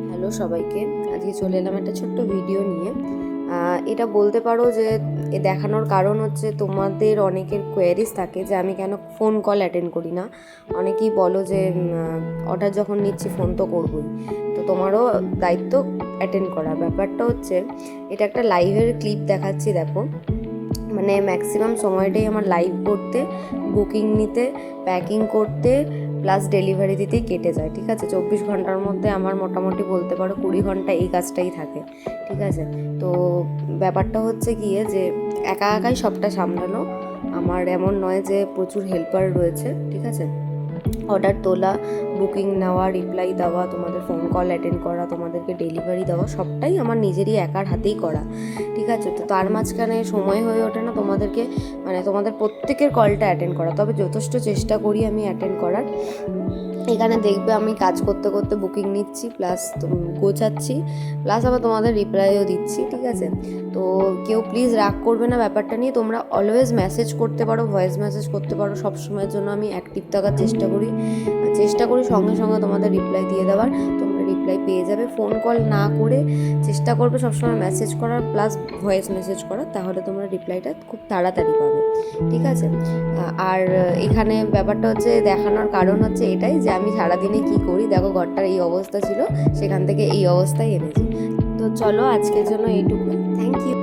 Hello সবাইকে, আজকে চলে এলাম একটা ছোট্ট ভিডিও নিয়ে। এটা বলতে পারো যে দেখানোর কারণ হচ্ছে তোমাদের অনেকের কোয়ারিজ থাকে যে আমি কেন ফোন কল অ্যাটেন্ড করি না। অনেকেই বলো যে অর্ডার যখন নিচ্ছি ফোন তো করবই, তো তোমারও দায়িত্ব অ্যাটেন্ড করার। ব্যাপারটা হচ্ছে এটা একটা লাইভের ক্লিপ দেখাচ্ছি, দেখো। মানে ম্যাক্সিমাম সময়টাই আমার লাইভ করতে, বুকিং নিতে, প্যাকিং করতে প্লাস ডেলিভারি দিতেই কেটে যায়। ঠিক আছে, 24 ঘন্টার মধ্যে আমার মোটামুটি বলতে পারো 20 ঘন্টা এই কাজটাই থাকে। ঠিক আছে, তো ব্যাপারটা হচ্ছে গিয়ে যে একা একাই সবটা সামলানো। আমার এমন নয় যে প্রচুর হেল্পার রয়েছে। ঠিক আছে, অর্ডার তোলা, বুকিং নেওয়া, রিপ্লাই দেওয়া, তোমাদের ফোন কল অ্যাটেন্ড করা, তোমাদেরকে ডেলিভারি দেওয়া, সবটাই আমার নিজেরই একার হাতেই করা। ঠিক আছে, তো তার মাঝখানে সময় হয়ে ওঠে না তোমাদেরকে, মানে তোমাদের প্রত্যেকের কলটা অ্যাটেন্ড করা। তবে যথেষ্ট চেষ্টা করি আমি অ্যাটেন্ড করার। এখানে দেখবে আমি কাজ করতে করতে বুকিং নিচ্ছি, প্লাস গোছাচ্ছি, প্লাস আবার তোমাদের রিপ্লাইও দিচ্ছি। ঠিক আছে, তো কেউ প্লিজ রাগ করবে না ব্যাপারটা নিয়ে। তোমরা অলওয়েজ মেসেজ করতে পারো, ভয়েস মেসেজ করতে পারো, সব সময়ের জন্য আমি অ্যাক্টিভ থাকার চেষ্টা করি সঙ্গে সঙ্গে তোমাদের রিপ্লাই দিয়ে দেওয়ার। তোমরা রিপ্লাই পেয়ে যাবে। ফোন কল না করে চেষ্টা করবে সবসময় মেসেজ করার, প্লাস ভয়েস মেসেজ করার, তাহলে তোমরা রিপ্লাইটা খুব তাড়াতাড়ি পাবে। ঠিক আছে, আর এখানে ব্যাপারটা হচ্ছে দেখানোর কারণ হচ্ছে এটাই যে আমি সারাদিনে কি করি। দেখো, ঘরটার এই অবস্থা ছিল, সেখান থেকে এই অবস্থায় এনেছি। তো চলো, আজকের জন্য এইটুকুই। Thank you.